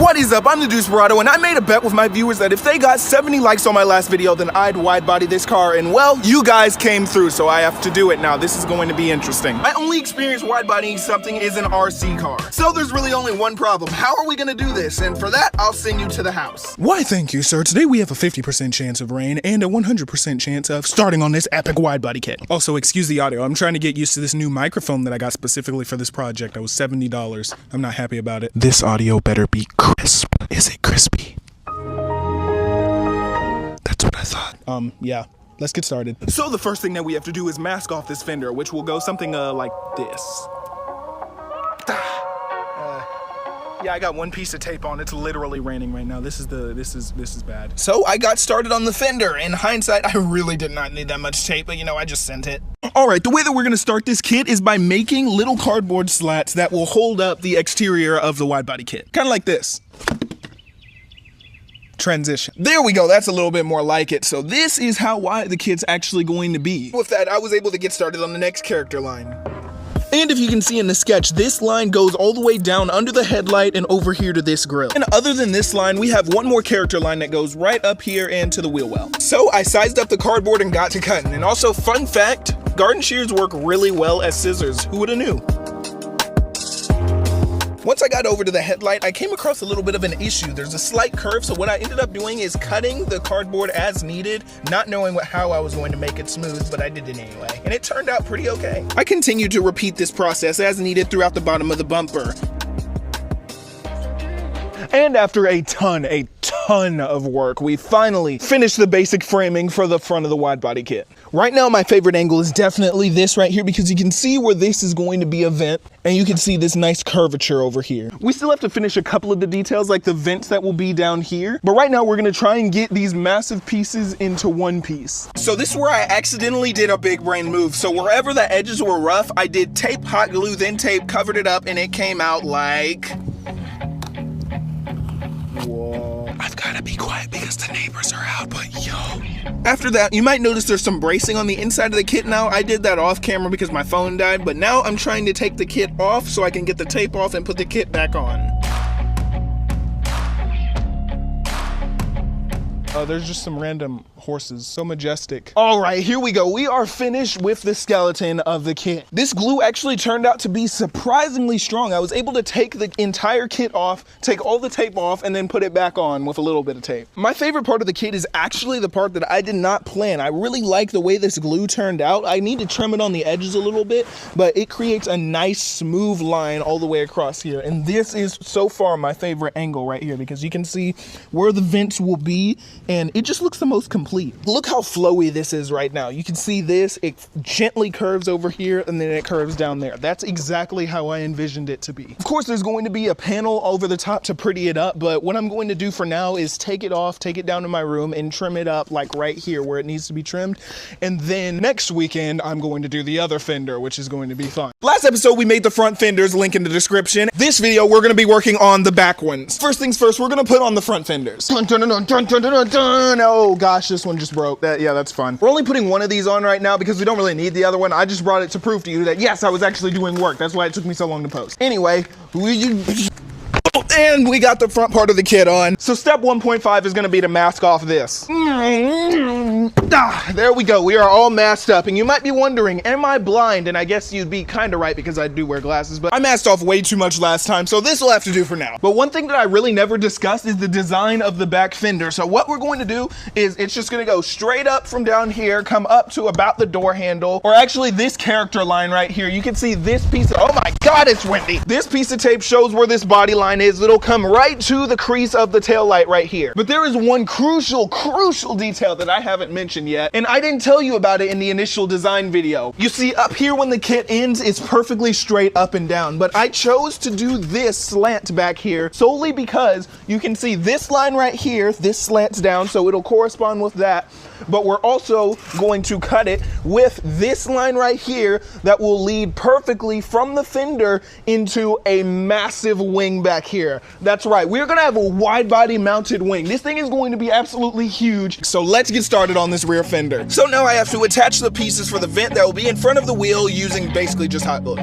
What is up? I'm the Desperado, and I made a bet with my viewers that if they got 70 likes on my last video, then I'd wide body this car, and well, you guys came through, so I have to do it now. This is going to be interesting. My only experience wide bodying something is an RC car, so there's really only one problem. How are we gonna do this? And for that, I'll send you to the house. Why, thank you, sir. Today we have a 50% chance of rain and a 100% chance of starting on this epic wide body kit. Also, excuse the audio. I'm trying to get used to this new microphone that I got specifically for this project. That was $70. I'm not happy about it. This audio better be crisp. Is it crispy? That's what I thought. Yeah. Let's get started. So the first thing that we have to do is mask off this fender, which will go something like this. Yeah, I got one piece of tape on. It's literally raining right now. This is bad. So I got started on the fender. In hindsight, I really did not need that much tape, but you know, I just sent it. All right, the way that we're gonna start this kit is by making little cardboard slats that will hold up the exterior of the wide body kit. Kind of like this. Transition. There we go, that's a little bit more like it. So this is how wide the kit's actually going to be. With that, I was able to get started on the next character line. And if you can see in the sketch, this line goes all the way down under the headlight and over here to this grill. And other than this line, we have one more character line that goes right up here and to the wheel well. So I sized up the cardboard and got to cutting. And also, fun fact, garden shears work really well as scissors. Who would have knew? Once I got over to the headlight, I came across a little bit of an issue. There's a slight curve, so what I ended up doing is cutting the cardboard as needed, not knowing how I was going to make it smooth, but I did it anyway. And it turned out pretty okay. I continued to repeat this process as needed throughout the bottom of the bumper. And after a ton of work, we finally finished the basic framing for the front of the wide body kit. Right now, my favorite angle is definitely this right here, because you can see where this is going to be a vent, and you can see this nice curvature over here. We still have to finish a couple of the details, like the vents that will be down here, but right now we're gonna try and get these massive pieces into one piece. So this is where I accidentally did a big brain move. So wherever the edges were rough, I did tape, hot glue, then tape, covered it up, and it came out like... Whoa. I've gotta be quiet because the neighbors are out, but yo. After that, you might notice there's some bracing on the inside of the kit now. I did that off camera because my phone died, but now I'm trying to take the kit off so I can get the tape off and put the kit back on. Oh, there's just some random horses, so majestic. All right, here we go. We are finished with the skeleton of the kit. This glue actually turned out to be surprisingly strong. I was able to take the entire kit off, take all the tape off, and then put it back on with a little bit of tape. My favorite part of the kit is actually the part that I did not plan. I really like the way this glue turned out. I need to trim it on the edges a little bit, but it creates a nice smooth line all the way across here. And this is so far my favorite angle right here, because you can see where the vents will be, and it just looks the most complete. Look how flowy this is right now. You can see this, it gently curves over here and then it curves down there. That's exactly how I envisioned it to be. Of course, there's going to be a panel over the top to pretty it up, but what I'm going to do for now is take it off, take it down to my room and trim it up like right here where it needs to be trimmed. And then next weekend, I'm going to do the other fender, which is going to be fun. Last episode, we made the front fenders, link in the description. This video, we're gonna be working on the back ones. First things first, we're gonna put on the front fenders. Dun, dun, dun, dun, dun, dun, dun, dun. Oh gosh, this one just broke. Yeah, that's fun. We're only putting one of these on right now because we don't really need the other one. I just brought it to prove to you that yes, I was actually doing work. That's why it took me so long to post. Anyway, and we got the front part of the kit on. So step 1.5 is gonna be to mask off this. There we go, we are all masked up. And you might be wondering, am I blind? And I guess you'd be kinda right because I do wear glasses, but I masked off way too much last time, so this will have to do for now. But one thing that I really never discussed is the design of the back fender. So what we're going to do is it's just gonna go straight up from down here, come up to about the door handle, or actually this character line right here. You can see this piece of, oh my God, it's windy. This piece of tape shows where this body line is. It'll come right to the crease of the tail light right here. But there is one crucial detail that I haven't mentioned yet, and I didn't tell you about it in the initial design video. You see up here when the kit ends, it's perfectly straight up and down, but I chose to do this slant back here solely because you can see this line right here, this slants down, so it'll correspond with that, but we're also going to cut it with this line right here that will lead perfectly from the fender into a massive wing back here. That's right, we're gonna have a wide body mounted wing. This thing is going to be absolutely huge. So let's get started on this rear fender. So now I have to attach the pieces for the vent that will be in front of the wheel using basically just hot glue.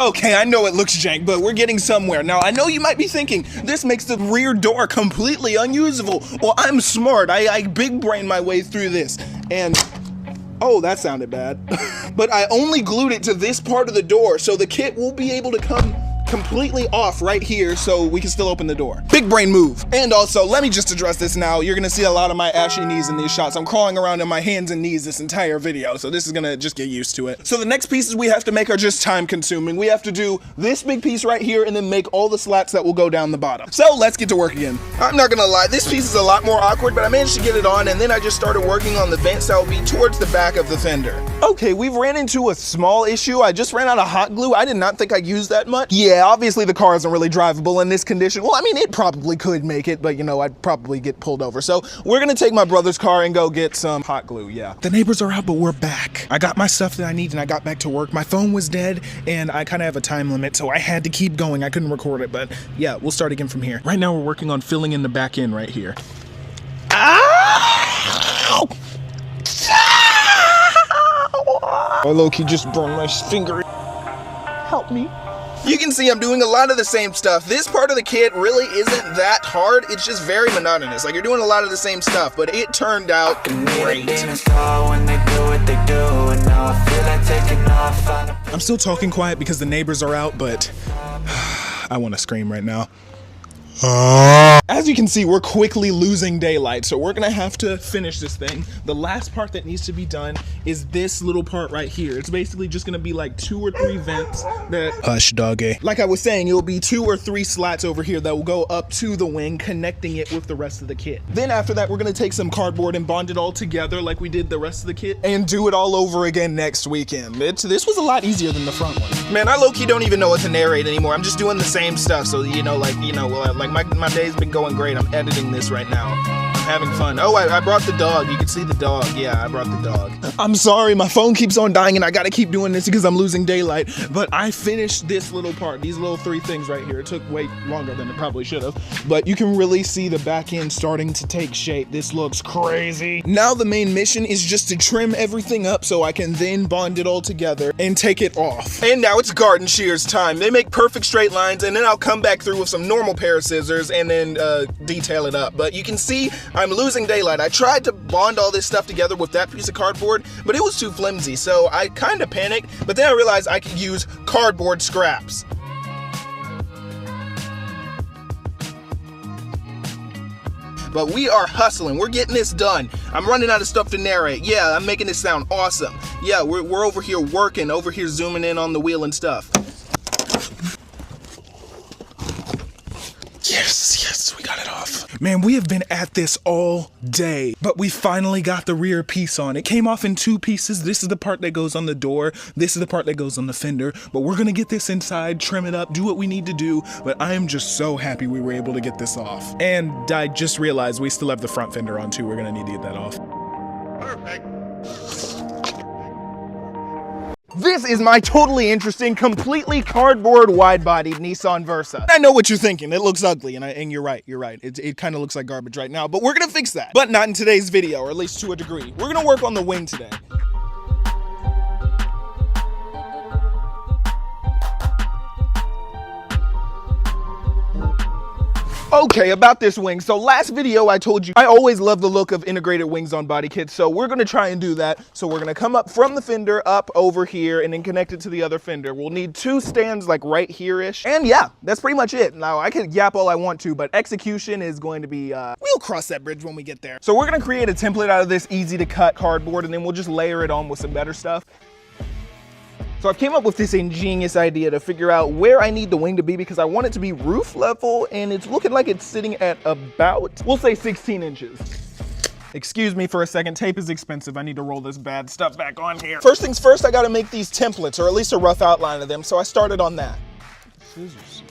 Okay, I know it looks jank, but we're getting somewhere. Now, I know you might be thinking, this makes the rear door completely unusable. Well, I'm smart. I big brain my way through this. And, oh, that sounded bad. But I only glued it to this part of the door, so the kit will be able to come completely off right here so we can still open the door. Big brain move. And also, let me just address this now. You're gonna see a lot of my ashy knees in these shots. I'm crawling around on my hands and knees this entire video, so this is gonna just get used to it. So the next pieces we have to make are just time consuming. We have to do this big piece right here and then make all the slats that will go down the bottom. So let's get to work again. I'm not gonna lie, this piece is a lot more awkward, but I managed to get it on, and then I just started working on the vents that will be towards the back of the fender. Okay, we've ran into a small issue. I just ran out of hot glue. I did not think I'd use that much. Yeah, obviously the car isn't really drivable in this condition. Well, I mean, it probably could make it, but you know, I'd probably get pulled over. So we're gonna take my brother's car and go get some hot glue, yeah. The neighbors are out, but we're back. I got my stuff that I need and I got back to work. My phone was dead and I kind of have a time limit, so I had to keep going. I couldn't record it, but yeah, we'll start again from here. Right now we're working on filling in the back end right here. Ow! I low-key just burned my finger. Help me. You can see I'm doing a lot of the same stuff. This part of the kit really isn't that hard. It's just very monotonous. Like, you're doing a lot of the same stuff, but it turned out great. I'm still talking quiet because the neighbors are out, but I want to scream right now. As you can see, we're quickly losing daylight, so we're gonna have to finish this thing. The last part that needs to be done is this little part right here. It's basically just gonna be like 2 or 3 vents that... Hush, doggy. Like I was saying, it'll be 2 or 3 slats over here that will go up to the wing, connecting it with the rest of the kit. Then after that, we're gonna take some cardboard and bond it all together like we did the rest of the kit, and do it all over again next weekend. This was a lot easier than the front one. Man, I low-key don't even know what to narrate anymore. I'm just doing the same stuff, so my day's been going great. I'm editing this right now. I'm having fun. Oh, I brought the dog. You can see the dog. Yeah, I brought the dog. I'm sorry, my phone keeps on dying and I gotta keep doing this because I'm losing daylight. But I finished this little part, these little 3 things right here. It took way longer than it probably should have. But you can really see the back end starting to take shape. This looks crazy. Now the main mission is just to trim everything up so I can then bond it all together and take it off. And now it's garden shears time. They make perfect straight lines, and then I'll come back through with some normal pair of scissors and then detail it up. But you can see I'm losing daylight. I tried to bond all this stuff together with that piece of cardboard, but it was too flimsy, so I kind of panicked, but then I realized I could use cardboard scraps. But we are hustling. We're getting this done. I'm running out of stuff to narrate. Yeah, I'm making this sound awesome. Yeah, we're over here working, over here zooming in on the wheel and stuff. Yes, we got it off. Man, we have been at this all day, but we finally got the rear piece on. It came off in 2 pieces. This is the part that goes on the door. This is the part that goes on the fender, but we're gonna get this inside, trim it up, do what we need to do, but I am just so happy we were able to get this off. And I just realized we still have the front fender on too. We're gonna need to get that off. Perfect. This is my totally interesting, completely cardboard wide-bodied Nissan Versa. I know what you're thinking. It looks ugly, and you're right. It kind of looks like garbage right now, but we're gonna fix that. But not in today's video, or at least to a degree. We're gonna work on the wing today. Okay, about this wing. So last video I told you I always love the look of integrated wings on body kits, so we're gonna try and do that. So we're gonna come up from the fender up over here and then connect it to the other fender. We'll need 2 stands like right here-ish. And yeah, that's pretty much it. Now I can yap all I want to, but execution is going to be, we'll cross that bridge when we get there. So we're gonna create a template out of this easy to cut cardboard, and then we'll just layer it on with some better stuff. So I came up with this ingenious idea to figure out where I need the wing to be, because I want it to be roof level, and it's looking like it's sitting at about, we'll say 16 inches. Excuse me for a second, tape is expensive. I need to roll this bad stuff back on here. First things first, I gotta make these templates, or at least a rough outline of them, so I started on that. Scissors.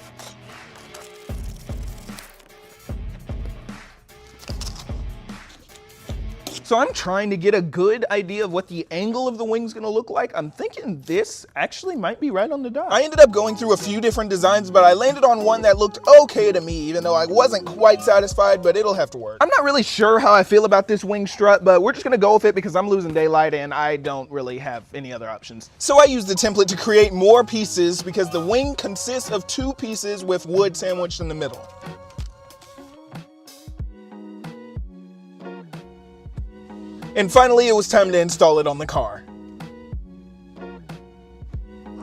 So I'm trying to get a good idea of what the angle of the wing's gonna look like. I'm thinking this actually might be right on the dot. I ended up going through a few different designs, but I landed on one that looked okay to me, even though I wasn't quite satisfied, but it'll have to work. I'm not really sure how I feel about this wing strut, but we're just gonna go with it because I'm losing daylight and I don't really have any other options. So I used the template to create more pieces because the wing consists of 2 pieces with wood sandwiched in the middle. And finally, it was time to install it on the car.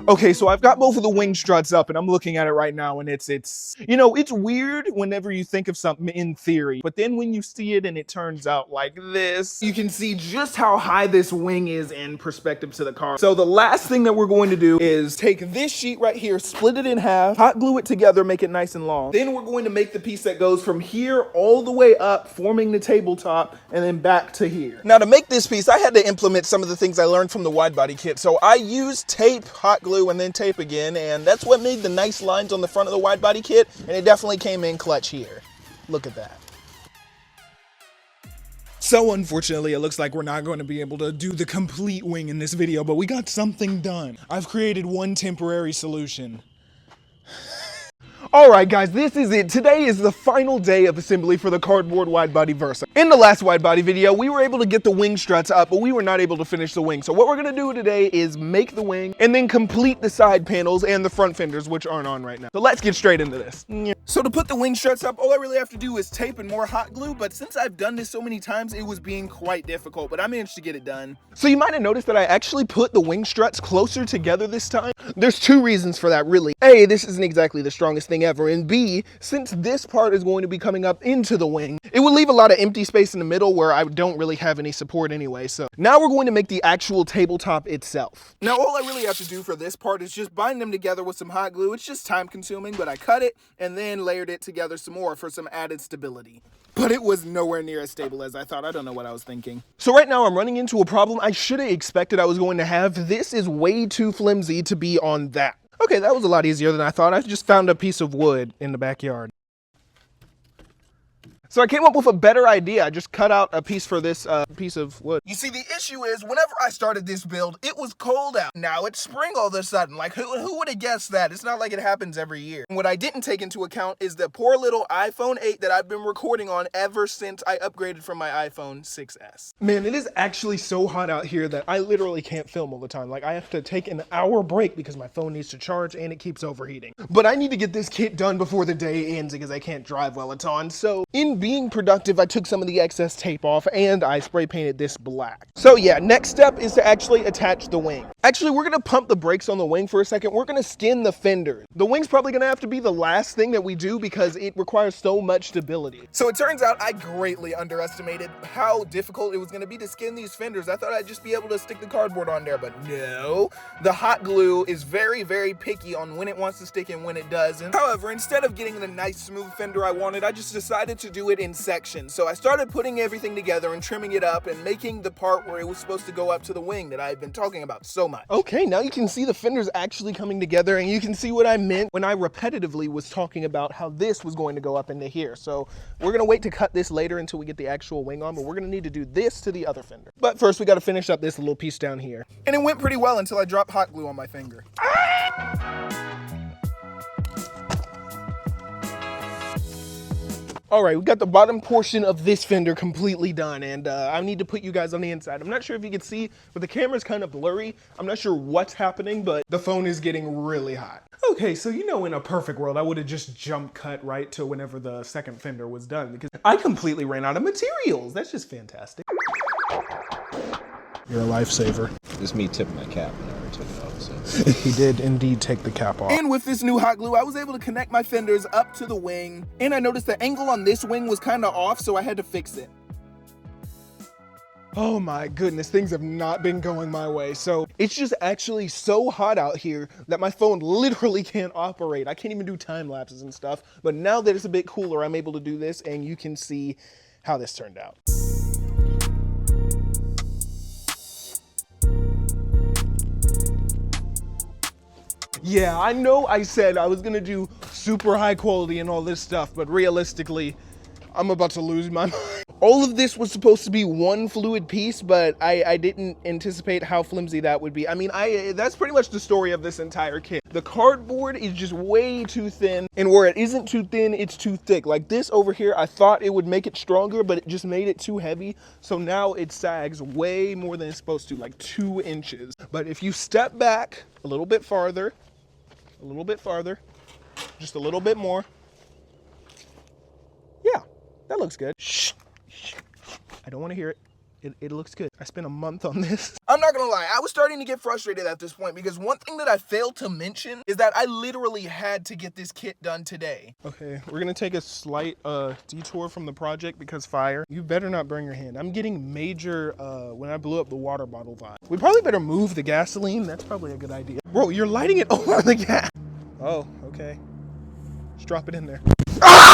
Okay, so I've got both of the wing struts up and I'm looking at it right now and it's you know, it's weird whenever you think of something in theory, but then when you see it and it turns out like this, you can see just how high this wing is in perspective to the car. So the last thing that we're going to do is take this sheet right here, split it in half, hot glue it together, make it nice and long. Then we're going to make the piece that goes from here all the way up, forming the tabletop, and then back to here. Now to make this piece, I had to implement some of the things I learned from the wide body kit. So I used tape, hot glue, and then tape again, and that's what made the nice lines on the front of the wide body kit, and it definitely came in clutch here. Look at that. So unfortunately, it looks like we're not going to be able to do the complete wing in this video, but we got something done. I've created one temporary solution. All right, guys, this is it. Today is the final day of assembly for the cardboard wide body Versa. In the last wide body video, we were able to get the wing struts up, but we were not able to finish the wing. So what we're gonna do today is make the wing and then complete the side panels and the front fenders, which aren't on right now. So let's get straight into this. So to put the wing struts up, all I really have to do is tape and more hot glue, but since I've done this so many times, it was being quite difficult, but I managed to get it done. So you might have noticed that I actually put the wing struts closer together this time. There's 2 reasons for that, really. A, this isn't exactly the strongest thing ever, and B, since this part is going to be coming up into the wing, it will leave a lot of empty space in the middle where I don't really have any support anyway. So now we're going to make the actual tabletop itself. Now all I really have to do for this part is just bind them together with some hot glue. It's just time consuming, but I cut it and then layered it together some more for some added stability. But it was nowhere near as stable as I thought. I don't know what I was thinking. So right now I'm running into a problem I should have expected I was going to have. This is way too flimsy to be on that. Okay, that was a lot easier than I thought. I just found a piece of wood in the backyard. So I came up with a better idea. I just cut out a piece for this piece of wood. You see, the issue is whenever I started this build, it was cold out. Now it's spring all of a sudden. Like, who would have guessed that? It's not like it happens every year. And what I didn't take into account is the poor little iPhone 8 that I've been recording on ever since I upgraded from my iPhone 6S. Man, it is actually so hot out here that I literally can't film all the time. Like, I have to take an hour break because my phone needs to charge and it keeps overheating. But I need to get this kit done before the day ends because I can't drive while it's on. So in being productive, I took some of the excess tape off and I spray painted this black. So yeah, next step is to actually attach the wing. Actually, we're gonna pump the brakes on the wing for a second. We're gonna skin the fender. The wing's probably gonna have to be the last thing that we do because it requires so much stability. So it turns out I greatly underestimated how difficult it was gonna be to skin these fenders. I thought I'd just be able to stick the cardboard on there, but no. The hot glue is very, very picky on when it wants to stick and when it doesn't. However, instead of getting the nice smooth fender I wanted, I just decided to do it in sections. So I started putting everything together and trimming it up and making the part where it was supposed to go up to the wing that I had been talking about so much. Okay, now you can see the fenders actually coming together and you can see what I meant when I repetitively was talking about how this was going to go up into here. So we're gonna wait to cut this later until we get the actual wing on, but we're gonna need to do this to the other fender. But first we gotta finish up this little piece down here. And it went pretty well until I dropped hot glue on my finger. All right, we got the bottom portion of this fender completely done, and I need to put you guys on the inside. I'm not sure if you can see, but the camera's kind of blurry. I'm not sure what's happening, but the phone is getting really hot. Okay, so you know, in a perfect world, I would have just jump cut right to whenever the second fender was done because I completely ran out of materials. That's just fantastic. You're a lifesaver. This me tipping my cap whenever I took it off, so. He did indeed take the cap off. And with this new hot glue, I was able to connect my fenders up to the wing. And I noticed the angle on this wing was kind of off, so I had to fix it. Oh my goodness, things have not been going my way. So it's just actually so hot out here that my phone literally can't operate. I can't even do time lapses and stuff. But now that it's a bit cooler, I'm able to do this and you can see how this turned out. Yeah, I know I said I was gonna do super high quality and all this stuff, but realistically, I'm about to lose my mind. All of this was supposed to be one fluid piece, but I didn't anticipate how flimsy that would be. I mean, that's pretty much the story of this entire kit. The cardboard is just way too thin, and where it isn't too thin, it's too thick. Like this over here, I thought it would make it stronger, but it just made it too heavy. So now it sags way more than it's supposed to, like 2 inches. But if you step back a little bit farther, just a little bit more. Yeah, that looks good. Shh. I don't want to hear it. It looks good. I spent a month on this. I'm not gonna lie, I was starting to get frustrated at this point because one thing that I failed to mention is that I literally had to get this kit done today. Okay, we're gonna take a slight detour from the project because fire. You better not burn your hand. I'm getting major, when I blew up the water bottle vibe. We probably better move the gasoline. That's probably a good idea. Bro, you're lighting it over the gas. Oh, okay. Just drop it in there. Ah!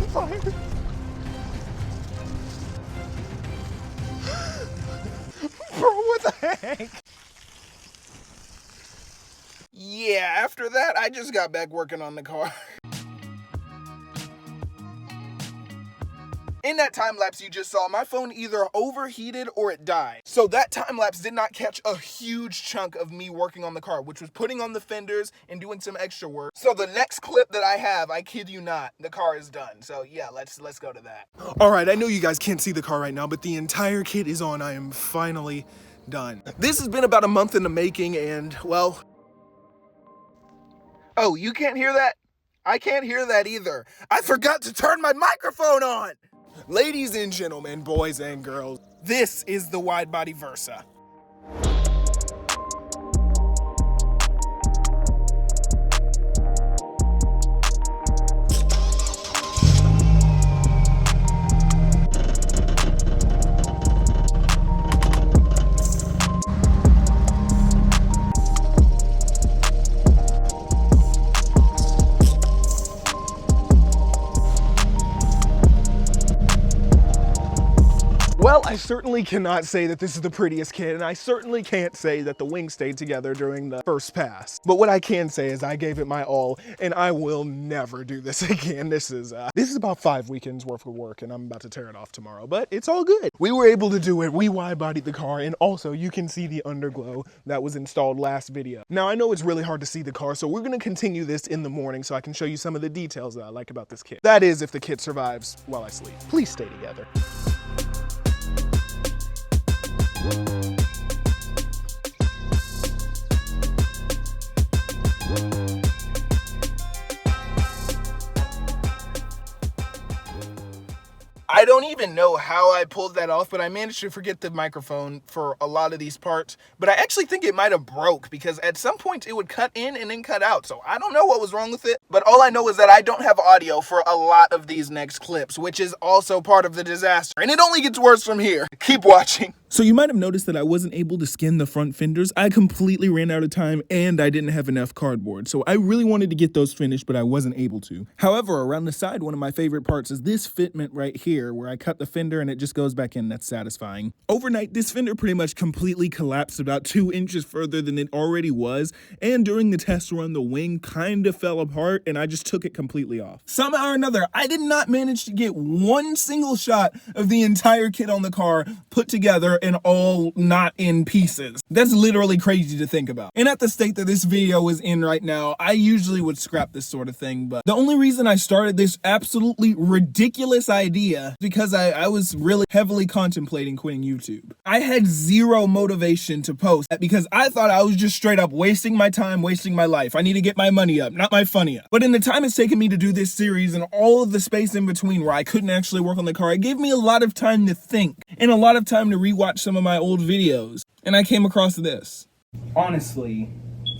Fire. Bro, what the heck? Yeah, after that, I just got back working on the car. In that time lapse you just saw, my phone either overheated or it died. So that time lapse did not catch a huge chunk of me working on the car, which was putting on the fenders and doing some extra work. So the next clip that I have, I kid you not, the car is done. So yeah, let's go to that. All right, I know you guys can't see the car right now, but the entire kit is on. I am finally done. This has been about a month in the making and, well... Oh, you can't hear that? I can't hear that either. I forgot to turn my microphone on! Ladies and gentlemen, boys and girls, this is the wide body Versa. Well, I certainly cannot say that this is the prettiest kit, and I certainly can't say that the wings stayed together during the first pass. But what I can say is I gave it my all, and I will never do this again. This is about 5 weekends worth of work, and I'm about to tear it off tomorrow, but it's all good. We were able to do it. We wide-bodied the car, and also you can see the underglow that was installed last video. Now, I know it's really hard to see the car, so we're gonna continue this in the morning so I can show you some of the details that I like about this kit. That is, if the kit survives while I sleep. Please stay together. I don't even know how I pulled that off, but I managed to forget the microphone for a lot of these parts. But I actually think it might have broke because at some point it would cut in and then cut out. So I don't know what was wrong with it. But all I know is that I don't have audio for a lot of these next clips, which is also part of the disaster. And it only gets worse from here. Keep watching. So you might have noticed that I wasn't able to skin the front fenders. I completely ran out of time and I didn't have enough cardboard. So I really wanted to get those finished, but I wasn't able to. However, around the side, one of my favorite parts is this fitment right here where I cut the fender and it just goes back in. That's satisfying. Overnight, this fender pretty much completely collapsed about 2 inches further than it already was. And during the test run, the wing kind of fell apart and I just took it completely off. Somehow or another, I did not manage to get one single shot of the entire kit on the car put together and all not in pieces. That's literally crazy to think about. And at the state that this video is in right now, I usually would scrap this sort of thing, but the only reason I started this absolutely ridiculous idea because I was really heavily contemplating quitting YouTube. I had zero motivation to post because I thought I was just straight up wasting my time, wasting my life. I need to get my money up, not my funny up. But in the time it's taken me to do this series and all of the space in between where I couldn't actually work on the car, it gave me a lot of time to think and a lot of time to rewatch some of my old videos. And I came across this. Honestly,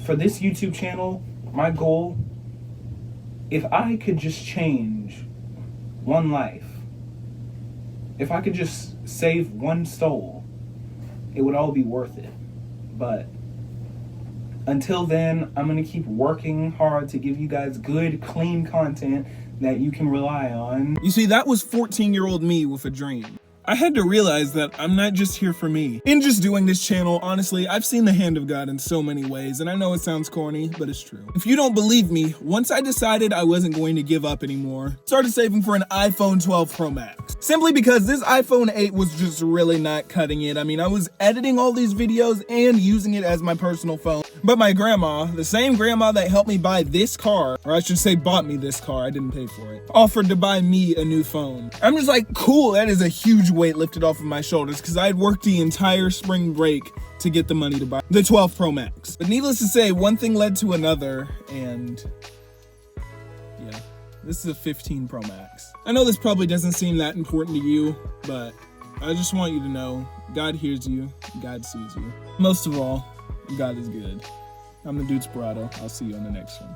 for this YouTube channel, my goal, if I could just change one life, if I could just save one soul, it would all be worth it. But until then, I'm gonna keep working hard to give you guys good, clean content that you can rely on. You see, that was 14-year-old me with a dream. I had to realize that I'm not just here for me. In just doing this channel, honestly, I've seen the hand of God in so many ways, and I know it sounds corny, but it's true. If you don't believe me, once I decided I wasn't going to give up anymore, started saving for an iPhone 12 Pro Max. Simply because this iPhone 8 was just really not cutting it. I mean, I was editing all these videos and using it as my personal phone. But my grandma, the same grandma that helped me buy this car, or I should say bought me this car, I didn't pay for it, offered to buy me a new phone. I'm just like, cool, that is a huge weight lifted off of my shoulders because I had worked the entire spring break to get the money to buy the 12 Pro Max. But needless to say, one thing led to another, and yeah, this is a 15 Pro Max. I know this probably doesn't seem that important to you, but I just want you to know God hears you, God sees you. Most of all, God is good. I'm the Dude Sperato. I'll see you on the next one.